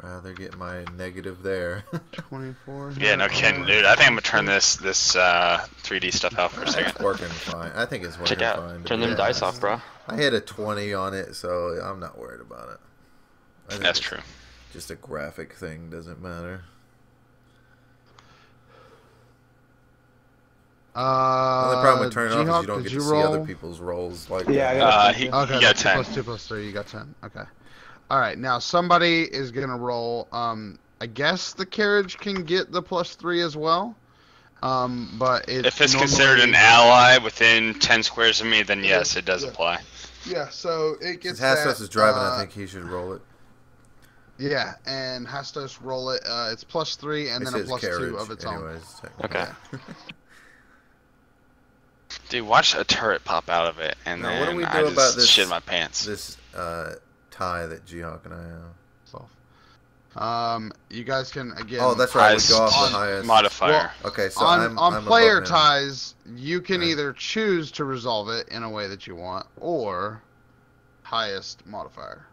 Rather get my negative there. 24. Yeah, no kidding, dude. I think I'm gonna turn this 3D stuff out for a It's second. working fine. I think it's working Check out. fine. to Turn be them dice honest. off, bro. I hit a 20 on it, so I'm not worried about it. I think That's it's true. Just a graphic thing, doesn't matter. The only problem with turning off is Jihawk, you don't did get to you see other roll? people's rolls. Like Yeah, I that. got He Okay, got that's 10. 2 + 2 + 3. You got 10. Okay. All right. Now somebody is gonna roll. I guess the carriage can get the +3 as well. But If it's considered an ally within 10 squares of me, then yes, it does apply. Yeah. So it gets Since that. Hastos is driving, I think he should roll it. Yeah, and Hastos roll it. It's +3 and It's then a his +2 carriage, of its anyways, own. Okay. Dude, watch a turret pop out of it, and Now, then what do we I do just about this? shit my pants. This tie that Jihawk and I have. You guys can again. Oh, that's right. We Highest go off the highest modifier. Okay, so on I'm player above him. ties, you can Right. either choose to resolve it in a way that you want, or highest modifier.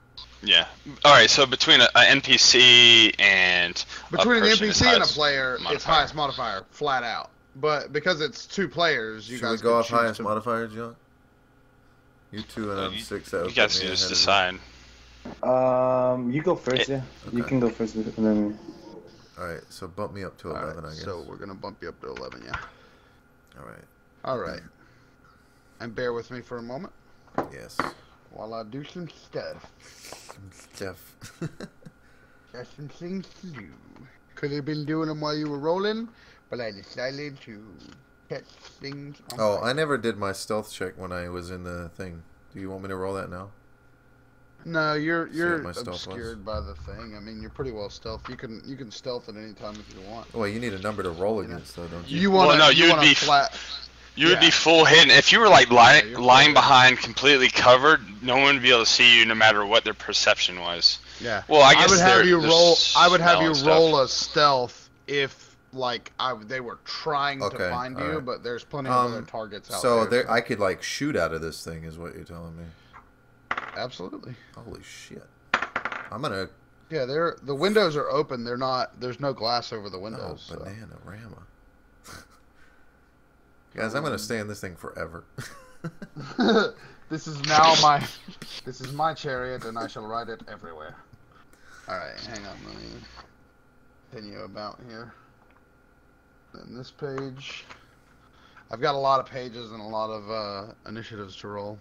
Yeah. All right. So between an NPC and Between a an person, it's NPC and a highest player, it's modifier. highest modifier, flat out. But because it's 2 players, you Should we guys go can off choose highest to... modifier, Jihawk? You 2 and I'm 6. That You would guys put me can just ahead of you. decide. You go first, yeah. You Okay. can go first, and then. Alright, so bump me up to 11, Alright, I guess. so we're gonna bump you up to 11, yeah. Alright, Alright. And bear with me for a moment yes. while I do some stuff. Jeff. Got some things to do. Could have been doing them while you were rolling, but I decided to catch things on Oh, fire. I never did my stealth check when I was in the thing. Do you want me to roll that now? No, you're what my stealth was? obscured by the thing. I mean, you're pretty well stealth. You can stealth at any time if you want. Oh, well, you need a number to roll against, though, don't you? You want Well, no, you you'd want be flat. You would be Yeah. full hidden. If you were like you're lying full behind, completely covered, no one would be able to see you, no matter what their perception was. Yeah. Well, I guess would have you their roll. I would have smell you and stuff. roll a stealth if like they were trying Okay, to find you, alright. but there's plenty of other targets out So there. I could, like, shoot out of this thing, is what you're telling me. Absolutely. Holy shit. I'm gonna... Yeah, the windows are open. They're not. There's no glass over the Oh, windows. so. banana-rama. Guys, I'm gonna stay in this thing forever. This is now my. This is my chariot, and I shall ride it everywhere. All right, hang on. Let me continue about here. Then this page. I've got a lot of pages and a lot of initiatives to roll.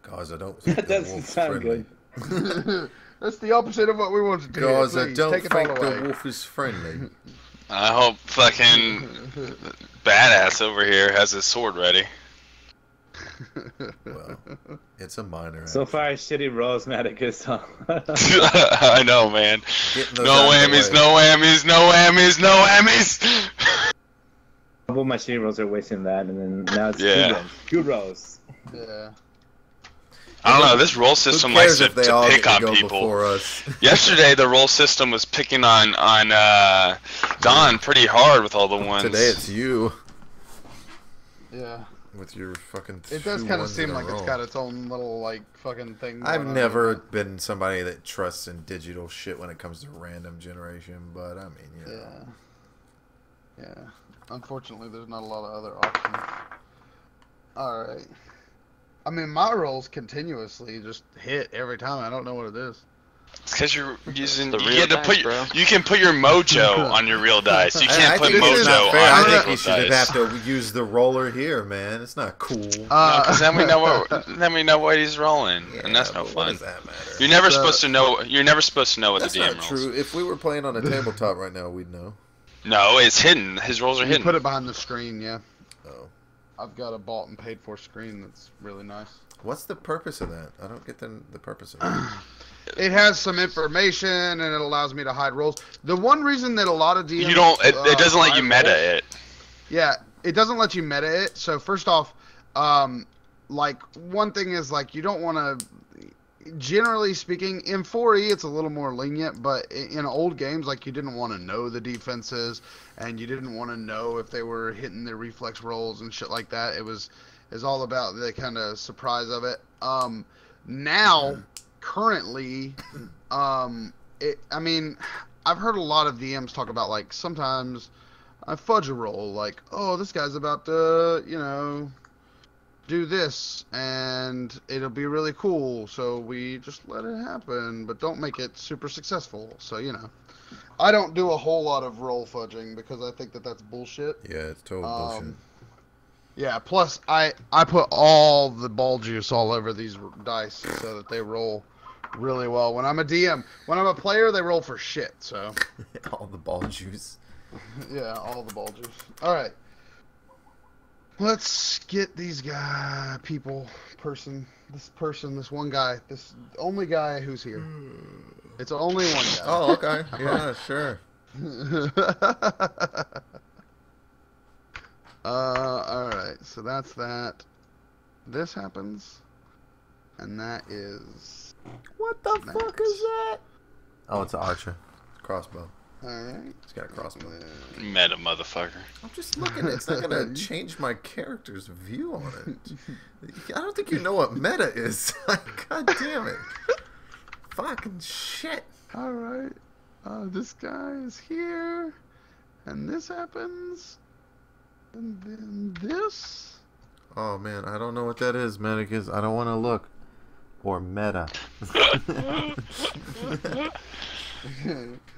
Gaza, don't think That the doesn't wolf's sound friendly. good. That's the opposite of what we wanted to hear. Gaza, Please, don't take it think all the away. wolf is friendly. I hope fucking badass over here has his sword ready. Well, it's a minor. So far, shitty rolls, Maticus. I know, man. Getting those No out of the whammies, way. no whammies, no whammies, no whammies. Couple of my shitty rolls are wasting that, and then now it's Yeah. good rolls. Yeah. I don't know. This roll Who system likes cares to if they all pick get on to go people. before us? Yesterday, the roll system was picking on Don pretty hard with all the ones. Today it's you Yeah. with your fucking. It does two kind of ones seem in a like it's row. got its own little like fucking thing. I've going on never there. been somebody that trusts in digital shit when it comes to random generation, but I mean, you know. Yeah. Yeah. Unfortunately, there's not a lot of other options. All right. I mean, my rolls continuously just hit every time. I don't know what it is. It's because you're using. The You real get to dice, put. bro. You can put your mojo on your real dice. You I can't put think this it's is mojo not fair. on I your think real you should dice. have to use the roller here, man. It's not cool. Because then we know what. Then we know what he's rolling, and that's no but what fun. does that matter? You're never So- supposed to know. You're never supposed to know what That's the DM not rolls. true. If we were playing on a tabletop right now, we'd know. No, it's hidden. His rolls are You hidden. put it behind the screen, yeah. Oh. I've got a bought and paid for screen that's really nice. What's the purpose of that? I don't get the purpose of it. It has some information and it allows me to hide rolls. The one reason that a lot of DMs You don't. It doesn't let you hide meta rolls- it. Yeah, it doesn't let you meta it. So first off, like one thing is like you don't want to. Generally speaking, in 4E it's a little more lenient, but in old games like you didn't want to know the defenses and you didn't want to know if they were hitting their reflex rolls and shit like that. It was all about the kind of surprise of it. Now, currently, I mean, I've heard a lot of DMs talk about like sometimes I fudge a roll, like, oh, this guy's about to, do this, and it'll be really cool. So we just let it happen, but don't make it super successful. So, you know. I don't do a whole lot of roll fudging because I think that that's bullshit. Yeah, it's total bullshit. Yeah, plus I put all the ball juice all over these dice so that they roll really well. When I'm a DM, when I'm a player, they roll for shit, so. All the ball juice. Yeah, all the ball juice. Alright. Let's get these this one guy, this only guy who's here. It's only one guy. Oh, okay. Yeah, sure. Alright, so that's that. This happens. And that is... What the fuck is that? Oh, it's an archer. Crossbow. Alright. It's got a crossbow. Meta motherfucker. I'm just looking. It's not gonna change my character's view on it. I don't think you know what meta is. God damn it. Fucking shit. Alright. This guy is here. And this happens. And then this. Oh man, I don't know what that is, Medicus. I don't want to look. Or meta.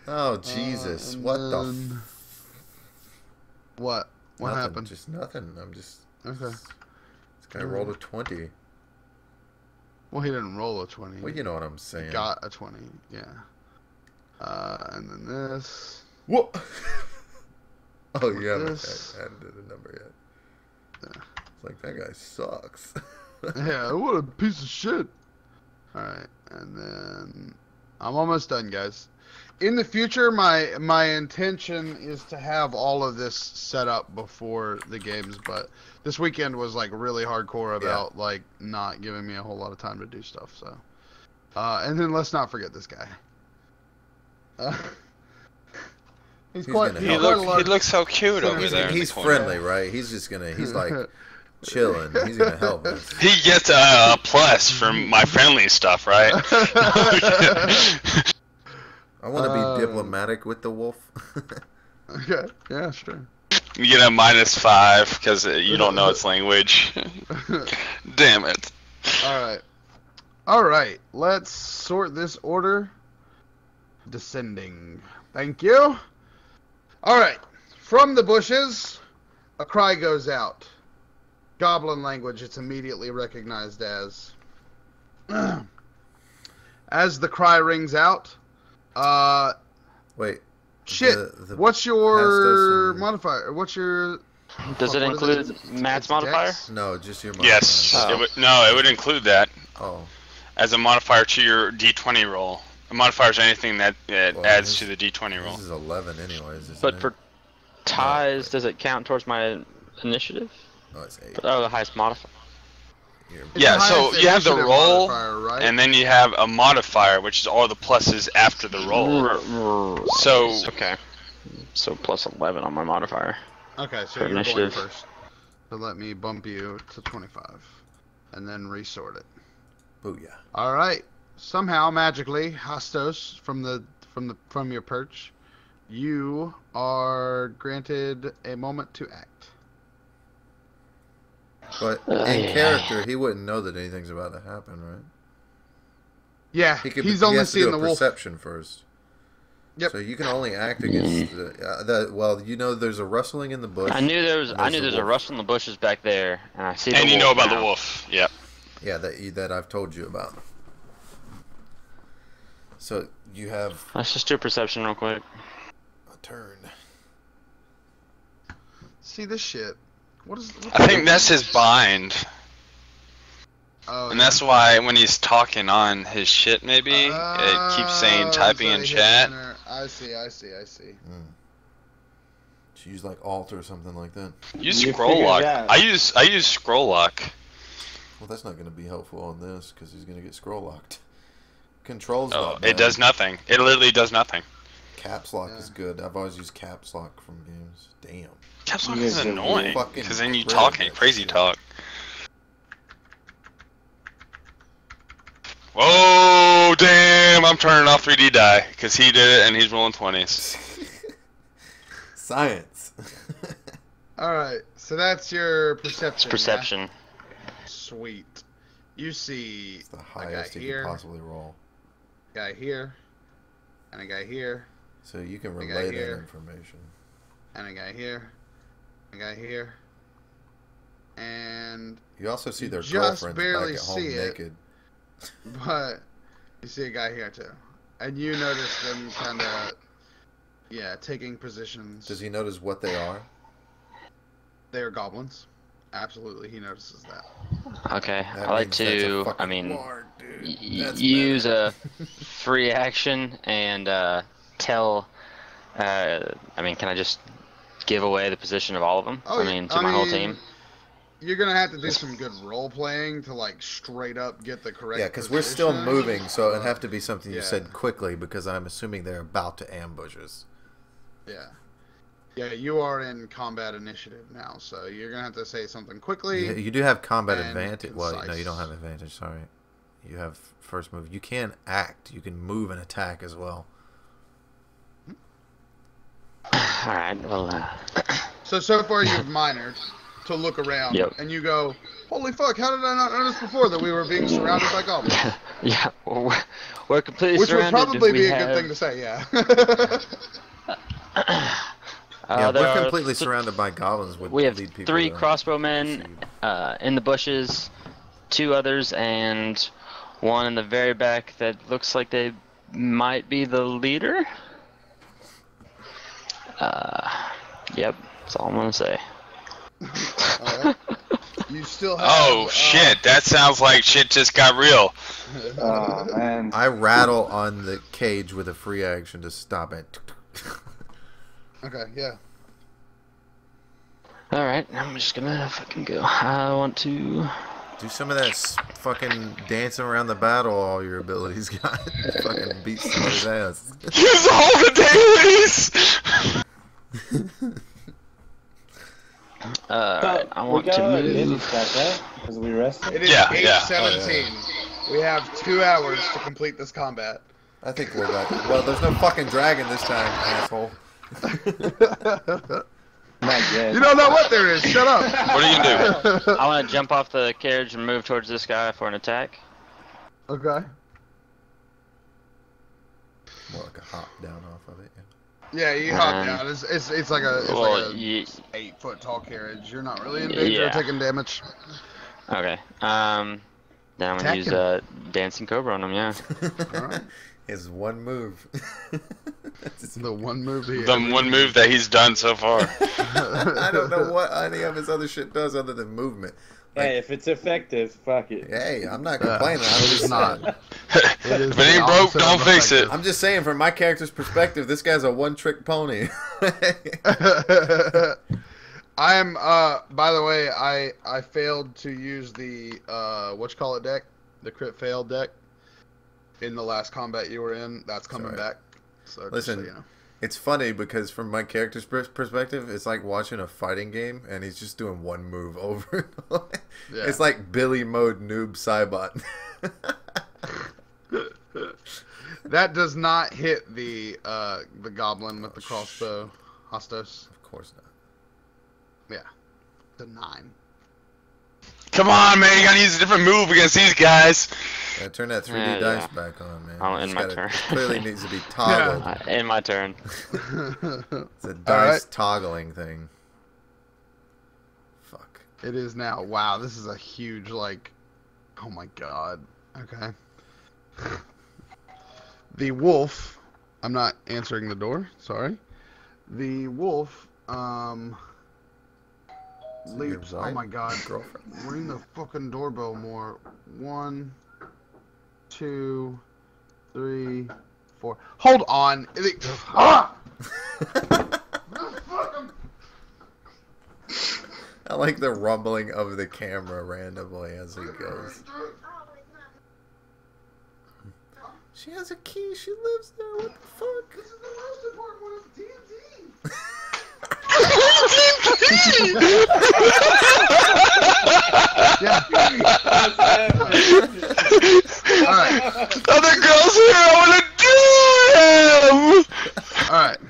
Oh Jesus! What the? What? What nothing, happened? Just nothing. I'm just. Okay. This guy rolled a 20. Well, he didn't roll a 20. Well, you know what I'm saying. He got a 20. Yeah. And then this. What? Oh yeah, I this. hadn't did a number yet. Yeah. It's like that guy sucks. Yeah, what a piece of shit. Alright, and then I'm almost done, guys. In the future, my intention is to have all of this set up before the games, but this weekend was like really hardcore about like not giving me a whole lot of time to do stuff. So, and then let's not forget this guy. He looks so cute over there. He's friendly, right? He's just gonna. He's like chilling. He's gonna help us. He gets a plus from my friendly stuff, right? I want to be diplomatic with the wolf. Okay. Yeah, sure. You get a -5 because you don't know its language. Damn it. All right. Let's sort this order. Descending. Thank you. All right. From the bushes, a cry goes out. Goblin language, it's immediately recognized as. As the cry rings out, wait. Shit. What's your modifier? What's your? Does it include Matt's modifier? Dex? No, just your modifier. Yes. It would include that. Oh. As a modifier to your D20 roll. A modifier is anything that adds to the D20 roll. This is 11 anyways. But for ties, does it count towards my initiative? Oh, it's 8. Oh, the highest modifier. Yeah, so you have the roll, right? and then you have a modifier, which is all the pluses after the roll. So okay, so plus 11 on my modifier. Okay, so you're going first. So let me bump you to 25, and then resort it. Booyah! All right. Somehow, magically, Hastos, from your perch, you are granted a moment to act. But in character, he wouldn't know that anything's about to happen, right? Yeah, he's only seeing the wolf. Perception first. Yep. So you can only act against the. Well, you know, there's a rustling in the bush. I knew there's a rustle in the bushes back there, and I see. And you know about the wolf. Yep. Yeah, that I've told you about. So you have. Let's just do perception real quick. A turn. See this shit. I think that's his bind. Oh, and that's why when he's talking on his shit, maybe, it keeps saying typing in chat. I see. Should use like Alt or something like that. Use scroll lock. I use scroll lock. Well, that's not going to be helpful on this because he's going to get scroll locked. Controls. Oh, it does nothing. It literally does nothing. Caps lock is good. I've always used caps lock from games. Damn. Caps lock is annoying because then you talk crazy talk. Whoa, damn! I'm turning off 3D die because he did it and he's rolling 20s. Science. All right, so that's your perception. It's perception. Sweet. You see It's the a highest guy you here, could possibly roll. a guy here, and a guy here, So you can guy relay that here. information. and a guy here, a guy here, and You also see You their just girlfriends barely back at home see it. naked. but you see a guy here too, and you notice them kind of, yeah, taking positions. Does he notice what they are? They are goblins. Absolutely, he notices that. Okay, That I like means that's a to, fucking I mean, warg, dude. That's use better. a free action and tell. I mean, can I just give away the position of all of them? Oh, I mean, to my whole team. You're gonna have to do some good role playing to like straight up get the correct. Yeah, because we're still position, moving, so it'd but- have to be something you yeah. said quickly, because I'm assuming they're about to ambush us. Yeah. Yeah, you are in combat initiative now, so you're gonna have to say something quickly. You do have combat and advantage. Well, no, concise. you don't have advantage. Sorry, you have first move. You can act. You can move and attack as well. All right. Well. So far you've minored to look around, Yep. and you go, "Holy fuck! How did I not notice before that we were being surrounded by goblins?" Yeah. Well, we're completely Which would surrounded. probably We be a have, good thing to say, yeah. Yeah, there we're are completely surrounded by goblins. Would We have lead people 3 to crossbowmen proceed. in the bushes, 2 others, and 1 in the very back that looks like they might be the leader. Yep, that's all I'm gonna say. Alright. You still have. Oh shit! That sounds like shit just got real. Oh man. I rattle on the cage with a free action to stop it. Okay, yeah. All right, I'm just gonna fucking go. I want to. Do some of that fucking dancing around the battle. All your abilities got. Fucking beat somebody's ass. Use all the dailies. I want we to got move. right? Because we rested. It is Yeah, 8:17. We have 2 hours to complete this combat. I think we're back. Well, there's no fucking dragon this time, asshole. Not yet. You don't know what there is. Shut up. What are you gonna do? I want to jump off the carriage and move towards this guy for an attack. Okay. More like a hop down off of it. Yeah. Yeah, you hop down. It's like a Well, 8-foot tall carriage. You're not really in danger of Yeah. taking damage. okay. Then I'm gonna Attack use him. dancing cobra on him. Yeah. Alright. His one move. The one move he The one move that he's done so far. I don't know what any of his other shit does other than movement. Hey, if it's effective, fuck it. Hey, I'm not complaining. I'm It is just not. If is it the ain't broke, opposite don't of fix it. effective. I'm just saying, from my character's perspective, this guy's a one-trick pony. I'm by the way, I failed to use the whatchamacallit deck, the crit fail deck in the last combat you were in. That's coming Sorry. back. So just Listen, so you know. It's funny because from my character's perspective, it's like watching a fighting game, and he's just doing one move over and over. Yeah. It's like Billy mode noob Cybot. That does not hit the goblin with the crossbow, Hostos. Of course not. Yeah, the 9. Come on, man! You gotta use a different move against these guys. Yeah, turn that 3D Yeah, dice yeah. back on, man. I'll You end just my gotta- turn. It clearly needs to be toggled. In my turn. It's a dice toggling thing. Fuck. It is now. Wow, this is a huge like. Oh my god. Okay. The wolf. I'm not answering the door. Sorry. The wolf. Is it your Leaps. Oh wife? my god. Girlfriend. Ring the fucking doorbell more. 1, 2, 3, 4. Hold on. Ah! I like the rumbling of the camera randomly as it goes. She has a key. She lives there. What the fuck? This is the most important one of D&D. Yeah. Alright. Other girls here, I wanna do them. Alright.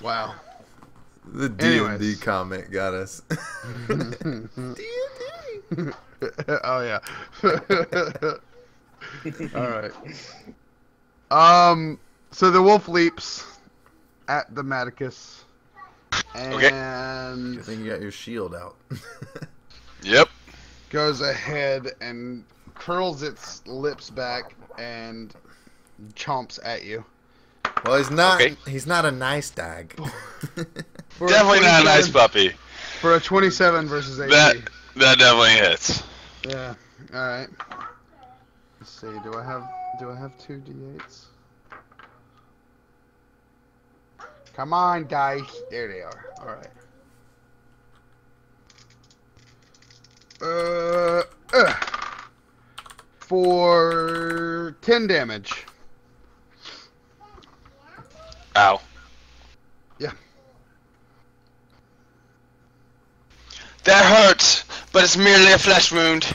Wow. The D&D Anyways. comment got us. D&D. Oh yeah. All right. So the wolf leaps at the Maticus, and I think you got your shield out. Yep. goes ahead and curls its lips back and chomps at you. Well, he's not. Okay. He's not a nice dog. Definitely not a nice puppy. For a 27 versus 80. That definitely hits. Yeah. All right. Let's see. Do I have 2 d8s? Come on, guys. There they are. All right. For 10 damage. Ow. Yeah. That hurts, but it's merely a flesh wound.